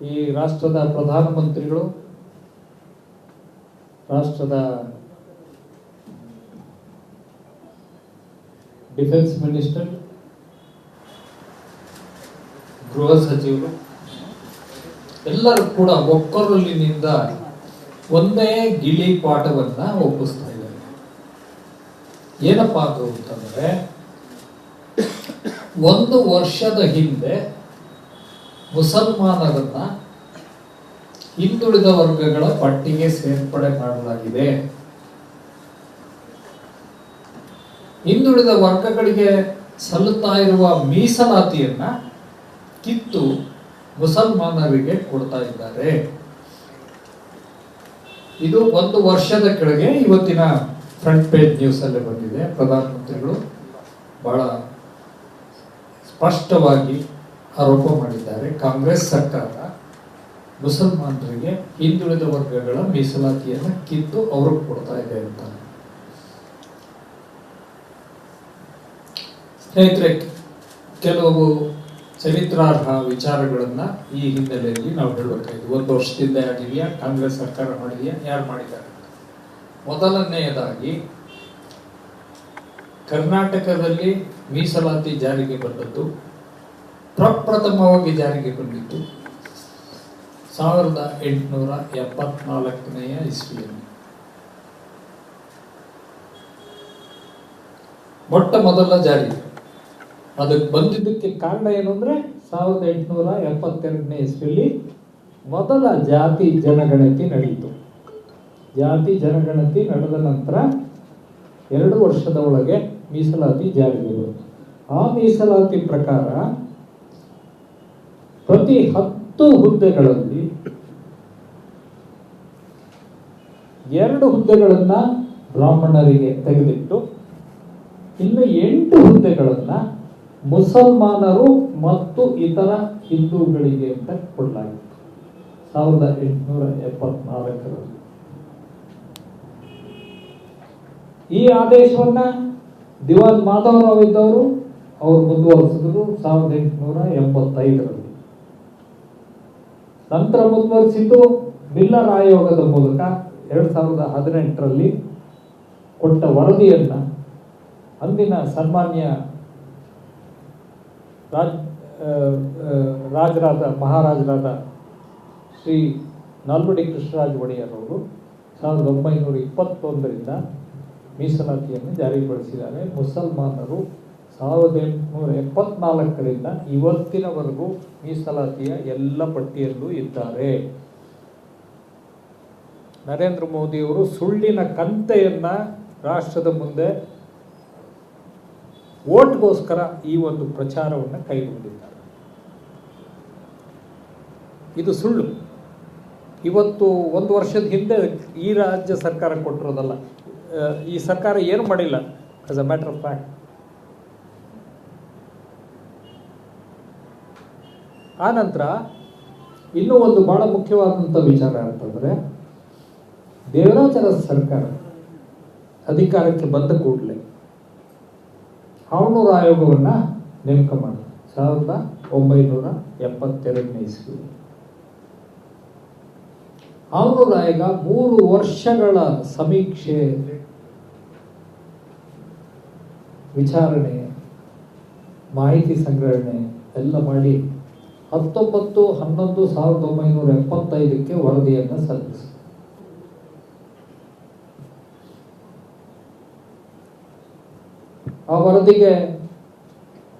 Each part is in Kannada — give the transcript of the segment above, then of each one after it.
ಈ ರಾಷ್ಟ್ರದ ಪ್ರಧಾನಮಂತ್ರಿಗಳು, ರಾಷ್ಟ್ರದ ಡಿಫೆನ್ಸ್ ಮಿನಿಸ್ಟರ್, ಗೃಹ ಸಚಿವರು ಎಲ್ಲರೂ ಕೂಡ ಒಕ್ಕೊರಲಿನಿಂದ ಒಂದೇ ಗಿಳಿ ಪಾಠವನ್ನ ಒಪ್ಪಿಸ್ತಾ ಇದ್ದಾರೆ. ಏನಪ್ಪಾ ಅದು ಅಂತಂದ್ರೆ, 1 ವರ್ಷದ ಹಿಂದೆ ಮುಸಲ್ಮಾನರನ್ನ ಹಿಂದುಳಿದ ವರ್ಗಗಳ ಪಟ್ಟಿಗೆ ಸೇರ್ಪಡೆ ಮಾಡಲಾಗಿದೆ. ಹಿಂದುಳಿದ ವರ್ಗಗಳಿಗೆ ಸಲ್ಲುತ್ತಾ ಇರುವ ಮೀಸಲಾತಿಯನ್ನ ಕಿತ್ತು ಮುಸಲ್ಮಾನರಿಗೆ ಕೊಡ್ತಾ ಇದ್ದಾರೆ. ಇದು 1 ವರ್ಷದ ಕೆಳಗೆ ಇವತ್ತಿನ ಫ್ರಂಟ್ ಪೇಜ್ ನ್ಯೂಸ್ ಅಲ್ಲಿ ಬಂದಿದೆ. ಪ್ರಧಾನಮಂತ್ರಿಗಳು ಬಹಳ ಸ್ಪಷ್ಟವಾಗಿ ಆರೋಪ ಮಾಡಿದ್ದಾರೆ, ಕಾಂಗ್ರೆಸ್ ಸರ್ಕಾರ ಮುಸಲ್ಮಾನರಿಗೆ ಹಿಂದುಳಿದ ವರ್ಗಗಳ ಮೀಸಲಾತಿಯನ್ನು ಕಿತ್ತು ಅವ್ರಿಗೆ ಕೊಡ್ತಾ ಇದೆ ಅಂತ. ಸ್ನೇಹಿತರೆ, ಕೆಲವು ಚರಿತ್ರಾರ್ಹ ವಿಚಾರಗಳನ್ನ ಈ ಹಿನ್ನೆಲೆಯಲ್ಲಿ ನಾವು ಹೇಳಬೇಕಾಗಿದೆ. 1 ವರ್ಷದಿಂದ ಆಗಿದೆಯಾ, ಕಾಂಗ್ರೆಸ್ ಸರ್ಕಾರ ಮಾಡಿದೆಯಾ, ಯಾರು ಮಾಡಿದ್ದಾರೆ? ಮೊದಲನೆಯದಾಗಿ, ಕರ್ನಾಟಕದಲ್ಲಿ ಮೀಸಲಾತಿ ಜಾರಿಗೆ ಬಂದದ್ದು ಪ್ರಪ್ರಥಮವಾಗಿ ಜಾರಿಗೆ ಬಂದಿತ್ತು 1874ನೇ ಇಸ್ವಿಯಲ್ಲಿ. ಮೊಟ್ಟ ಮೊದಲ ಜಾರಿ. ಅದಕ್ಕೆ ಬಂದಿದ್ದಕ್ಕೆ ಕಾರಣ ಏನು ಅಂದ್ರೆ, 1872ನೇ ಇಸ್ವಿಯಲ್ಲಿ ಮೊದಲ ಜಾತಿ ಜನಗಣತಿ ನಡೆಯಿತು. ಜಾತಿ ಜನಗಣತಿ ನಡೆದ ನಂತರ 2 ವರ್ಷದ ಒಳಗೆ ಮೀಸಲಾತಿ ಜಾರಿಗೆ ಬಂತು. ಆ ಮೀಸಲಾತಿ ಪ್ರಕಾರ ಪ್ರತಿ 10 ಹುದ್ದೆಗಳಲ್ಲಿ 2 ಹುದ್ದೆಗಳನ್ನ ಬ್ರಾಹ್ಮಣರಿಗೆ ತೆಗೆದಿಟ್ಟು ಇನ್ನು 8 ಹುದ್ದೆಗಳನ್ನ ಮುಸಲ್ಮಾನರು ಮತ್ತು ಇತರ ಹಿಂದೂಗಳಿಗೆ ಅಂತ ಕೊಡಲಾಗಿತ್ತು 1874ರಲ್ಲಿ. ಈ ಆದೇಶವನ್ನ ದಿವಾನ್ ಮಾಧವರಾವ್ ಇದ್ದವರು ಅವರು ಮುಂದುವರಿಸಿದ್ರು 1885ರಲ್ಲಿ. ನಂತರ ಮುಂದುವರಿಸಿದ್ದು ಮಿಲ್ಲರ್ ಆಯೋಗದ ಮೂಲಕ 2018ರಲ್ಲಿ ಕೊಟ್ಟ ವರದಿಯನ್ನ ಅಂದಿನ ಸನ್ಮಾನ್ಯ ಮಹಾರಾಜರಾದ ಶ್ರೀ ನಾಲ್ವಡಿ ಕೃಷ್ಣರಾಜ ಒಡೆಯರ್ ಅವರು 1921ರಿಂದ ಮೀಸಲಾತಿಯನ್ನು ಜಾರಿಗೊಳಿಸಿದ್ದಾರೆ. ಮುಸಲ್ಮಾನರು 1874ರಿಂದ ಇವತ್ತಿನವರೆಗೂ ಮೀಸಲಾತಿಯ ಎಲ್ಲ ಪಟ್ಟಿಯಲ್ಲೂ ಇದ್ದಾರೆ. ನರೇಂದ್ರ ಮೋದಿಯವರು ಸುಳ್ಳಿನ ಕಂತೆಯನ್ನ ರಾಷ್ಟ್ರದ ಮುಂದೆ ವೋಟ್ಗೋಸ್ಕರ ಈ ಒಂದು ಪ್ರಚಾರವನ್ನು ಕೈಗೊಂಡಿದ್ದಾರೆ. ಇದು ಸುಳ್ಳು. ಇವತ್ತು 1 ವರ್ಷದ ಹಿಂದೆ ಈ ರಾಜ್ಯ ಸರ್ಕಾರ ಕೊಟ್ಟಿರೋದಲ್ಲ. ಈ ಸರ್ಕಾರ ಏನು ಮಾಡಿಲ್ಲ as a matter of fact. ಆ ನಂತರ ಇನ್ನೂ ಒಂದು ಬಹಳ ಮುಖ್ಯವಾದಂಥ ವಿಚಾರ ಅಂತಂದ್ರೆ, ದೇವರಾಜರ ಸರ್ಕಾರ ಅಧಿಕಾರಕ್ಕೆ ಬಂದ ಕೂಡಲೇ ಹಾವನೂರು ಆಯೋಗವನ್ನ ನೇಮಕ ಮಾಡಿದ್ರು 1972ನೇ ಇಸ್ವಿ. ಹಾವನೂರು ಆಯೋಗ 3 ವರ್ಷಗಳ ಸಮೀಕ್ಷೆ, ವಿಚಾರಣೆ, ಮಾಹಿತಿ ಸಂಗ್ರಹಣೆ ಎಲ್ಲ ಮಾಡಿ 19/11/1975ಕ್ಕೆ ವರದಿಯನ್ನು ಸಲ್ಲಿಸಿತು. ಆ ವರದಿಗೆ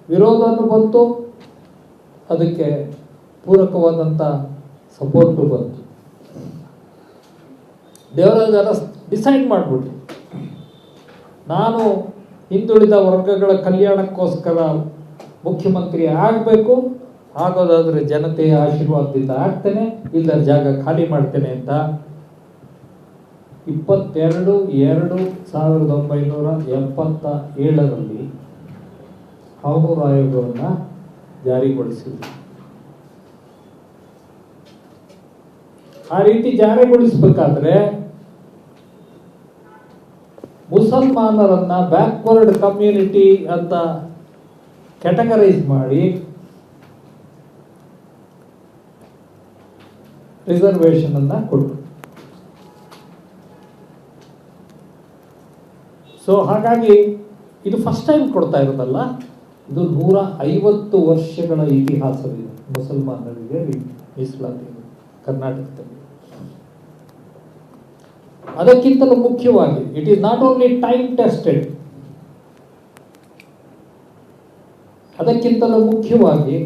ವಿರೋಧನೂ ಬಂತು, ಅದಕ್ಕೆ ಪೂರಕವಾದಂಥ ಸಪೋರ್ಟು ಬಂತು. ದೇವರಾಜ ಡಿಸೈಡ್ ಮಾಡಿಬಿಟ್ರು, ನಾನು ಹಿಂದುಳಿದ ವರ್ಗಗಳ ಕಲ್ಯಾಣಕ್ಕೋಸ್ಕರ ಮುಖ್ಯಮಂತ್ರಿ ಆಗಬೇಕು, ಆಗೋದಾದ್ರೆ ಜನತೆಯ ಆಶೀರ್ವಾದದಿಂದ ಆಗ್ತೇನೆ, ಇಲ್ಲ ಜಾಗ ಖಾಲಿ ಮಾಡ್ತೇನೆ ಅಂತ 22/2/1977ರಲ್ಲಿ ಹಾವನೂರು ಆಯೋಗವನ್ನು ಜಾರಿಗೊಳಿಸಿದ್ರು. ಆ ರೀತಿ ಜಾರಿಗೊಳಿಸಬೇಕಾದ್ರೆ ಮುಸಲ್ಮಾನರನ್ನ ಬ್ಯಾಕ್ವರ್ಡ್ ಕಮ್ಯುನಿಟಿ ಅಂತ ಕ್ಯಾಟಗರೈಸ್ ಮಾಡಿ ರಿಸರ್ವೇಶನ್ ಅನ್ನ ಕೊಟ್ಟರು. ಸೊ ಹಾಗಾಗಿ ಇದು ಫಸ್ಟ್ ಟೈಮ್ ಕೊಡ್ತಾ ಇರೋದಲ್ಲ, ಇದು 150 ವರ್ಷಗಳ ಇತಿಹಾಸವಿದೆ ಮುಸಲ್ಮಾನರಿಗೆ ಮೀಸಲಾತಿ ಕರ್ನಾಟಕದಲ್ಲಿ. ಅದಕ್ಕಿಂತಲೂ ಮುಖ್ಯವಾಗಿ it is not only time tested, ಅದಕ್ಕಿಂತಲೂ ಮುಖ್ಯವಾಗಿ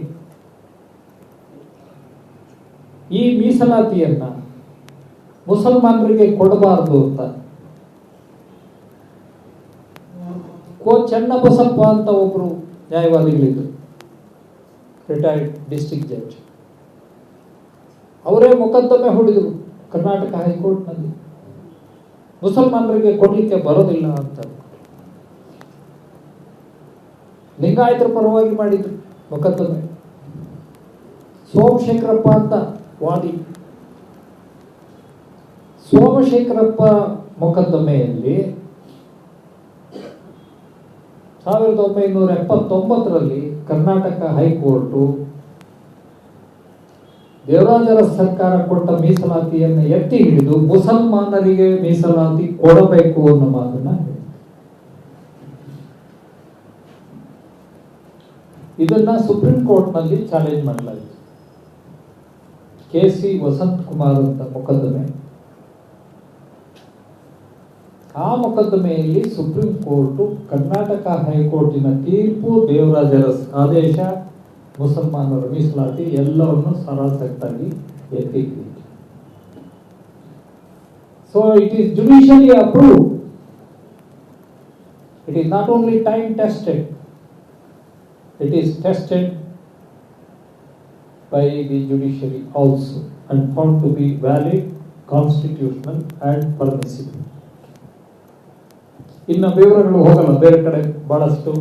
ಈ ಮೀಸಲಾತಿಯನ್ನ ಮುಸಲ್ಮಾನರಿಗೆ ಕೊಡಬಾರದು ಅಂತ ಚನ್ನಬಸಪ್ಪ ಅಂತ ಒಬ್ರು ನ್ಯಾಯವಾದಿಗಳಿದ್ರು, ರಿಟೈರ್ಡ್ ಡಿಸ್ಟ್ರಿಕ್ಟ್ ಜಡ್ಜ್. ಅವರೇ ಮೊಕದ್ದಮೆ ಹೂಡಿದರು ಕರ್ನಾಟಕ ಹೈಕೋರ್ಟ್ನಲ್ಲಿ, ಮುಸಲ್ಮಾನರಿಗೆ ಕೊಡ್ಲಿಕ್ಕೆ ಬರೋದಿಲ್ಲ ಅಂತ. ಲಿಂಗಾಯತರ ಪರವಾಗಿ ಮಾಡಿದ್ರು ಮೊಕದ್ದಮೆ. ಸೋಮಶೇಖರಪ್ಪ ಅಂತ ವಾದಿ, ಸೋಮಶೇಖರಪ್ಪ ಮೊಕದ್ದಮೆಯಲ್ಲಿ 1979ರಲ್ಲಿ ಕರ್ನಾಟಕ ಹೈಕೋರ್ಟು ದೇವರಾಜರ ಸರ್ಕಾರ ಕೊಟ್ಟ ಮೀಸಲಾತಿಯನ್ನು ಎತ್ತಿ ಹಿಡಿದು ಮುಸಲ್ಮಾನರಿಗೆ ಮೀಸಲಾತಿ ಕೊಡಬೇಕು ಅನ್ನೋ ಮಾತನ್ನ ಹೇಳಿದೆ. ಇದನ್ನ ಸುಪ್ರೀಂ ಕೋರ್ಟ್ನಲ್ಲಿ ಚಾಲೆಂಜ್ ಮಾಡಲಾಯಿತು. KC ವಸಂತ್ ಕುಮಾರ್ ಅಂತ ಮೊಕದ್ದಮೆ. ಆ ಮೊಕದ್ದಮೆಯಲ್ಲಿ ಸುಪ್ರೀಂ ಕೋರ್ಟ್ ಕರ್ನಾಟಕ ಹೈಕೋರ್ಟಿನ ತೀರ್ಪು, ದೇವರಾಜರ ಆದೇಶ, ಮುಸಲ್ಮಾನರ ಮೀಸಲಾತಿ ಎಲ್ಲವನ್ನು ಸರಾಸತ್ತಾಗಿ ಎತ್ತಿ ಹಿಡಿಯಿತು. So it is judicially approved. It is not only time tested, it is tested by the judiciary also and found to be valid, constitutional and permissible. ಇನ್ನು ವಿವರಗಳು ಹೋಗಲ್ಲ, ಬೇರೆ ಕಡೆ ಬಹಳಷ್ಟು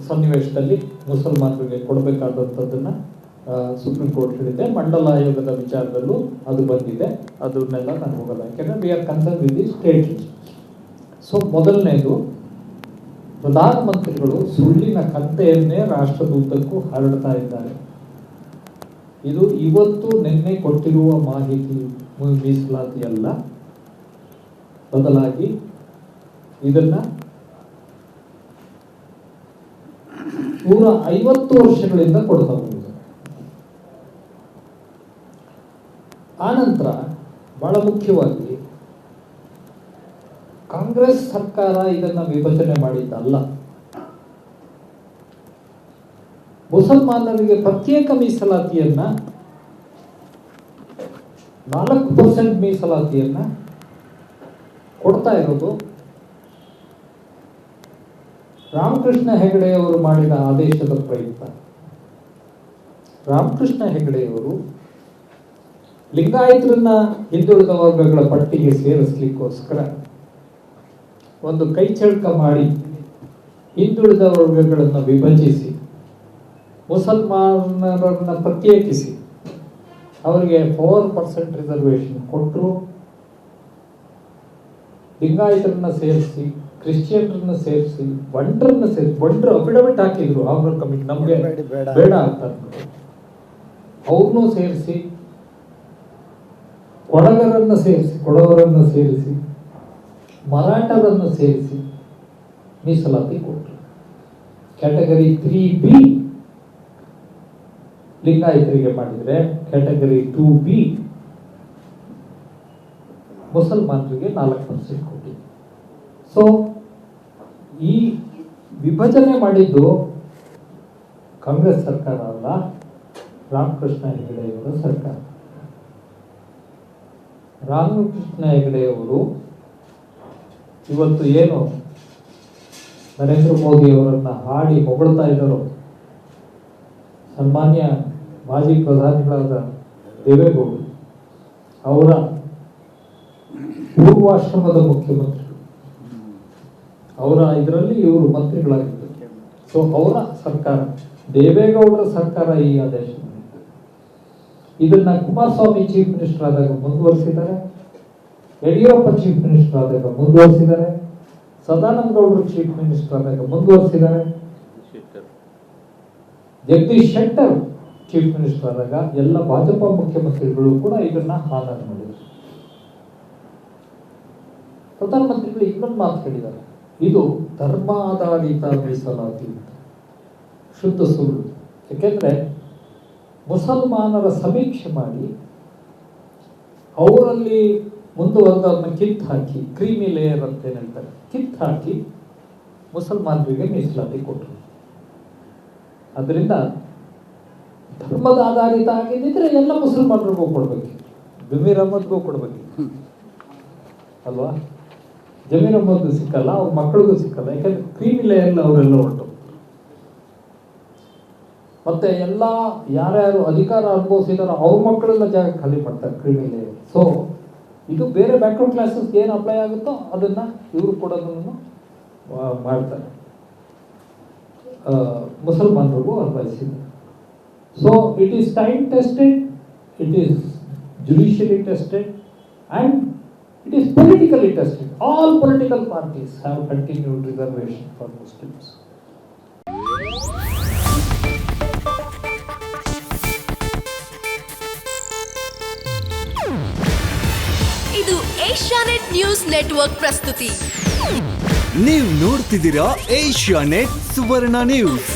ಸನ್ನಿವೇಶದಲ್ಲಿ ಮುಸಲ್ಮಾನರಿಗೆ ಕೊಡಬೇಕಾದಂಥದ್ದನ್ನ ಸುಪ್ರೀಂ ಕೋರ್ಟ್ ಹೇಳಿದೆ. ಮಂಡಲ ಆಯೋಗದ ವಿಚಾರದಲ್ಲೂ ಅದು ಬಂದಿದೆ, ಅದನ್ನೆಲ್ಲ ನಾನು ಹೋಗಲ್ಲ, ಯಾಕೆಂದ್ರೆ we are concern with the state. So ಮೊದಲನೇದು, ಪ್ರಧಾನಮಂತ್ರಿಗಳು ಸುಳ್ಳಿನ ಕಥೆಯನ್ನೇ ರಾಷ್ಟ್ರದುದ್ದಕ್ಕೂ ಹರಡ್ತಾ ಇದ್ದಾರೆ. ಇದು ಇವತ್ತು ನಿನ್ನೆ ಕೊಟ್ಟಿರುವ ಮಾಹಿತಿ ಮೀಸಲಾತಿ ಅಲ್ಲ, ಬದಲಾಗಿ ಇದನ್ನ 150 ವರ್ಷಗಳಿಂದ ಕೊಡ್ತಾ ಬಂದಿದ್ದಾರೆ. ಆನಂತರ ಬಹಳ ಮುಖ್ಯವಾಗಿ ಕಾಂಗ್ರೆಸ್ ಸರ್ಕಾರ ಇದನ್ನ ವಿಭಜನೆ ಮಾಡಿದ್ದಲ್ಲ. ಮುಸಲ್ಮಾನರಿಗೆ ಪ್ರತ್ಯೇಕ ಮೀಸಲಾತಿಯನ್ನ 4% ಮೀಸಲಾತಿಯನ್ನ ಕೊಡ್ತಾ ಇರೋದು ರಾಮಕೃಷ್ಣ ಹೆಗಡೆಯವರು ಮಾಡಿದ ಆದೇಶದ ಪ್ರಯುಕ್ತ. ರಾಮಕೃಷ್ಣ ಹೆಗಡೆಯವರು ಲಿಂಗಾಯತರನ್ನ ಹಿಂದುಳಿದ ವರ್ಗಗಳ ಪಟ್ಟಿಗೆ ಸೇರಿಸಲಿಕ್ಕೋಸ್ಕರ ಒಂದು ಕೈ ಚಳಕ ಮಾಡಿ ಹಿಂದುಳಿದ ವರ್ಗಗಳನ್ನು ವಿಭಜಿಸಿ ಮುಸಲ್ಮಾನರನ್ನ ಪ್ರತ್ಯೇಕಿಸಿ ಅವರಿಗೆ 4% ರಿಸರ್ವೇಶನ್ ಕೊಟ್ಟರು. ಲಿಂಗಾಯತರನ್ನ ಸೇರಿಸಿ, ಕ್ರಿಶ್ಚಿಯನ್ರನ್ನ ಸೇರಿಸಿ, ಬಂಡ್ರನ್ನ ಸೇರಿಸಿ, ಬಂಡ್ರು ಅಫಿಡವಿಟ್ ಹಾಕಿದ್ರು ಅವ್ರ ಕಮಿಟಿ ನಮ್ಗೆ ಬೇಡ ಅಂತ, ಅವ್ರನ್ನೂ ಸೇರಿಸಿ, ಕೊಡಗರನ್ನ ಸೇರಿಸಿ, ಕೊಡವರನ್ನ ಸೇರಿಸಿ, ಮರಾಠರನ್ನು ಸೇರಿಸಿ ಮೀಸಲಾತಿ ಕೊಟ್ಟರು. ಕ್ಯಾಟಗರಿ 3B ಲಿಂಗಾಯತರಿಗೆ ಮಾಡಿದ್ರೆ, ಕ್ಯಾಟಗರಿ 2B ಮುಸಲ್ಮಾನರಿಗೆ 4% ಕೊಟ್ಟಿದೆ. ಸೊ ಈ ವಿಭಜನೆ ಮಾಡಿದ್ದು ಕಾಂಗ್ರೆಸ್ ಸರ್ಕಾರ ಅಲ್ಲ, ರಾಮಕೃಷ್ಣ ಹೆಗಡೆಯವರ ಸರ್ಕಾರ. ರಾಮಕೃಷ್ಣ ಹೆಗಡೆಯವರು ಇವತ್ತು ಏನು ನರೇಂದ್ರ ಮೋದಿ ಅವರನ್ನ ಹಾಡಿ ಹೊಗಳ್ತಾ ಇದ್ದಾರೋ, ಸನ್ಮಾನ್ಯ ಮಾಜಿ ಪ್ರಧಾನಿಗಳಾದ ದೇವೇಗೌಡರು ಅವರ ಪೂರ್ವಾಶ್ರಮದ ಮುಖ್ಯಮಂತ್ರಿಗಳು, ಅವರ ಇದರಲ್ಲಿ ಇವರು ಮಂತ್ರಿಗಳಾಗಿದ್ದರು. ಸೊ ಅವರ ಸರ್ಕಾರ, ದೇವೇಗೌಡರ ಸರ್ಕಾರ ಈ ಆದೇಶ. ಇದನ್ನ ಕುಮಾರಸ್ವಾಮಿ ಚೀಫ್ ಮಿನಿಸ್ಟರ್ ಆದಾಗ ಮುಂದುವರಿಸಿದ್ದಾರೆ, ಯಡಿಯೂರಪ್ಪ ಚೀಫ್ ಮಿನಿಸ್ಟರ್ ಆದಾಗ ಮುಂದುವರಿಸಿದ್ದಾರೆ, ಸದಾನಂದ ಗೌಡರು ಚೀಫ್ ಮಿನಿಸ್ಟರ್ ಆದಾಗ ಮುಂದುವರಿಸಿದ್ದಾರೆ, ಜಗದೀಶ್ ಶೆಟ್ಟರ್ ಚೀಫ್ ಮಿನಿಸ್ಟರ್ ಆದಾಗ ಎಲ್ಲ ಭಾಜಪ ಮುಖ್ಯಮಂತ್ರಿಗಳು ಕೂಡ ಇದನ್ನ ಆನರ್ ಮಾಡಿದರು. ಪ್ರಧಾನಮಂತ್ರಿಗಳು ಇನ್ನೊಂದು ಮಾತು ಹೇಳಿದ್ದಾರೆ, ಇದು ಧರ್ಮಾಧಾರಿತ ಮೀಸಲಾತಿ, ಶುದ್ಧ ಸುಳ್ಳು. ಯಾಕೆಂದ್ರೆ ಮುಸಲ್ಮಾನರ ಸಮೀಕ್ಷೆ ಮಾಡಿ ಅವರಲ್ಲಿ ಮುಂದುವರೆದವ್ರನ್ನ ಕಿತ್ತು ಹಾಕಿ, ಕ್ರೀಮಿ ಲೇಯರ್ ಅಂತ ಏನ್ ಹೇಳ್ತಾರೆ, ಕಿತ್ತು ಹಾಕಿ ಮುಸಲ್ಮಾನರಿಗೆ ಮೀಸಲಾತಿ ಕೊಟ್ಟರು. ಅದರಿಂದ ಧರ್ಮದ ಆಧಾರಿತ ಆಗಿದ್ದಿದ್ರೆ ಎಲ್ಲ ಮುಸಲ್ಮಾನರಿಗೂ ಕೊಡ್ಬೇಕು, ಜಮೀರ್ ಅಹಮದ್ಗೂ ಕೊಡ್ಬೇಕು ಅಲ್ವಾ? ಜಮೀರ್ ಅಹಮದ್ ಸಿಕ್ಕಲ್ಲ, ಅವ್ರ ಮಕ್ಕಳಿಗೂ ಸಿಕ್ಕಲ್ಲ, ಯಾಕಂದ್ರೆ ಕ್ರೀಮಿ ಲೇಯರ್ ಅವರೆಲ್ಲ ಹೊರಟು. ಮತ್ತೆ ಎಲ್ಲ ಯಾರ್ಯಾರು ಅಧಿಕಾರ ಅನುಭವಿಸಿದಾರೋ ಅವ್ರ ಮಕ್ಕಳೆಲ್ಲ ಜಾಗ ಖಾಲಿ ಮಾಡ್ತಾರೆ ಕ್ರೀಮಿ ಲೇಯರ್. ಸೊ ಇದು ಬೇರೆ ಬ್ಯಾಕ್ವರ್ಡ್ ಕ್ಲಾಸಸ್ ಏನು ಅಪ್ಲೈ ಆಗುತ್ತೋ ಅದನ್ನ ಇವರು ಕೂಡ ಮಾಡ್ತಾರೆ, ಮುಸಲ್ಮಾನರಿಗೂ ಅನ್ವಯಿಸಿದ್ದಾರೆ. So it is time tested, it is judicially tested and it is politically tested. All political parties have continued reservation for Muslims. ಇದು ಏಷ್ಯಾನೆಟ್ ನ್ಯೂಸ್ ನೆಟ್ವರ್ಕ್ ಪ್ರಸ್ತುತಿ. ನೀವು ನೋಡ್ತಿದ್ದೀರಾ ಏಷ್ಯಾನೆಟ್ ಸುವರ್ಣ ನ್ಯೂಸ್.